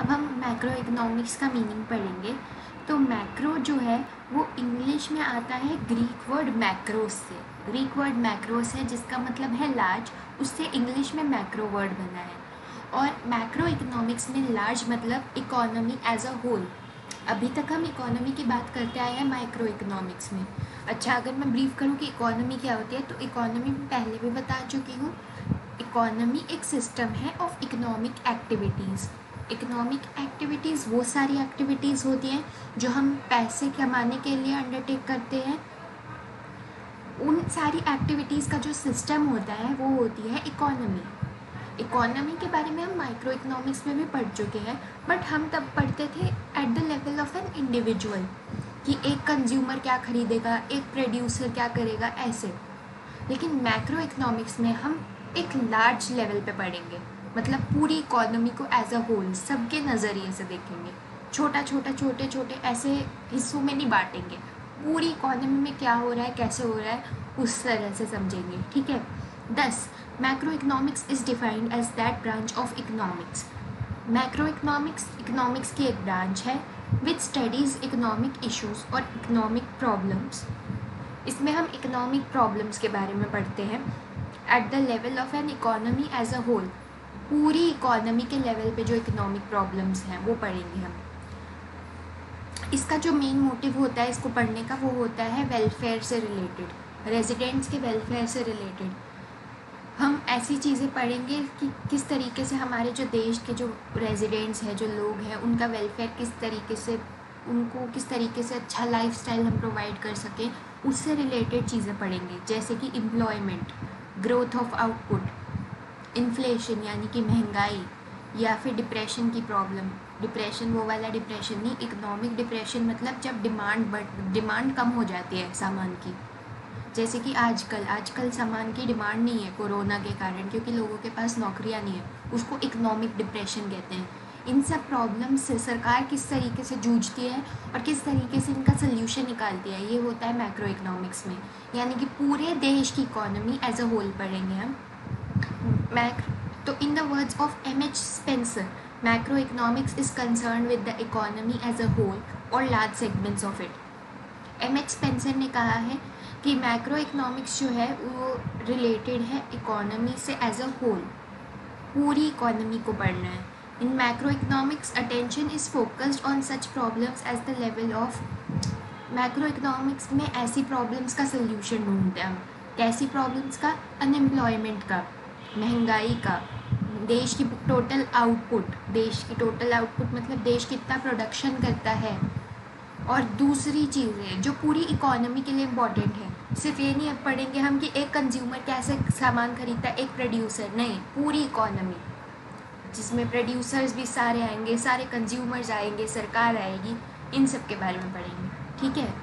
अब हम macro economics का मीनिंग पढ़ेंगे। तो मैक्रो जो है वो इंग्लिश में आता है ग्रीक वर्ड मैक्रोस से। ग्रीक वर्ड मैक्रोस है जिसका मतलब है लार्ज, उससे इंग्लिश में मैक्रो वर्ड बना है। और मैक्रो इकोनॉमिक्स में लार्ज मतलब इकोनॉमी एज अ होल। अभी तक हम इकोनॉमी की बात करते आए हैं माइक्रो इकोनॉमिक्स में। अच्छा, अगर मैं ब्रीफ करूँ कि इकोनॉमी क्या होती है, तो इकोनॉमी में पहले भी बता चुकी हूँ। इकोनॉमी एक सिस्टम है of economic activities. Economic activities वो सारी एक्टिविटीज़ होती हैं जो हम पैसे कमाने के लिए अंडरटेक करते हैं। उन सारी एक्टिविटीज़ का जो सिस्टम होता है वो होती है इकोनॉमी। इकोनॉमी के बारे में हम माइक्रो इकोनॉमिक्स में भी पढ़ चुके हैं, बट हम तब पढ़ते थे eight the level of an individual, कि एक कंज्यूमर क्या खरीदेगा, एक प्रोड्यूसर क्या करेगा, ऐसे। लेकिन मैक्रो इकोनॉमिक्स में हम एक लार्ज लेवल पे पढ़ेंगे, मतलब पूरी इकोनॉमी को एज अ होल सबके नज़रिए से देखेंगे। छोटा छोटा छोटे छोटे ऐसे हिस्सों में नहीं बांटेंगे, पूरी इकोनॉमी में क्या हो रहा है, कैसे हो रहा है, उस तरह से समझेंगे। ठीक है। 10. Macro economics is defined as that branch of economics. Macro economics economics की एक ब्रांच है विच स्टडीज़ इकोनॉमिक इश्यूज और इकोनॉमिक प्रॉब्लम्स। इसमें हम इकोनॉमिक प्रॉब्लम्स के बारे में पढ़ते हैं at the level of an economy as a whole. पूरी इकोनॉमी के लेवल पे जो इकोनॉमिक प्रॉब्लम्स हैं वो पढ़ेंगे हम। इसका जो मेन मोटिव होता है इसको पढ़ने का, वो होता है वेलफेयर से रिलेटेड, रेजिडेंट्स के वेलफेयर से रिलेटेड। हम ऐसी चीज़ें पढ़ेंगे कि किस तरीके से हमारे जो देश के जो रेजिडेंट्स हैं, जो लोग हैं, उनका वेलफेयर किस तरीके से, उनको किस तरीके से अच्छा लाइफस्टाइल हम प्रोवाइड कर सकें, उससे रिलेटेड चीज़ें पढ़ेंगे। जैसे कि employment, growth of output, inflation यानी कि महंगाई, या फिर डिप्रेशन की प्रॉब्लम। डिप्रेशन वो वाला डिप्रेशन नहीं, इकोनॉमिक डिप्रेशन मतलब जब डिमांड कम हो जाती है सामान की। जैसे कि आजकल सामान की डिमांड नहीं है कोरोना के कारण, क्योंकि लोगों के पास नौकरियां नहीं है, उसको इकोनॉमिक डिप्रेशन कहते हैं। इन सब प्रॉब्लम से सरकार किस तरीके से जूझती है और किस तरीके से इनका सोल्यूशन निकालती है, ये होता है मैक्रो इकोनॉमिक्स में। यानी कि पूरे देश की इकोनॉमी एज अ होल पढ़ेंगे हम। तो in the words of M.H. Spencer, macro economics is concern with the economy as a whole और large segments of it. M.H. Spencer ने कहा है कि मैक्रो इकोनॉमिक्स जो है वो रिलेटेड है इकोनॉमी से एज अ होल, पूरी इकोनॉमी को पढ़ना है। In macro economics attention is focused on such problems as the level of. Macro economics में ऐसी प्रॉब्लम्स का सोल्यूशन ढूंढते हैं हम। कैसी प्रॉब्लम्स का? अनएम्प्लॉयमेंट का, महंगाई का, देश की टोटल आउटपुट, देश की टोटल आउटपुट मतलब देश कितना प्रोडक्शन करता है, और दूसरी चीज़ें जो पूरी इकोनॉमी के लिए इम्पॉर्टेंट है। सिर्फ ये नहीं पढ़ेंगे हम कि एक कंज्यूमर कैसे सामान खरीदता है, एक प्रोड्यूसर नहीं, पूरी इकोनॉमी जिसमें प्रोड्यूसर्स भी सारे आएंगे, सारे कंज्यूमर्स आएंगे, सरकार आएगी, इन सब के बारे में पढ़ेंगे। ठीक है।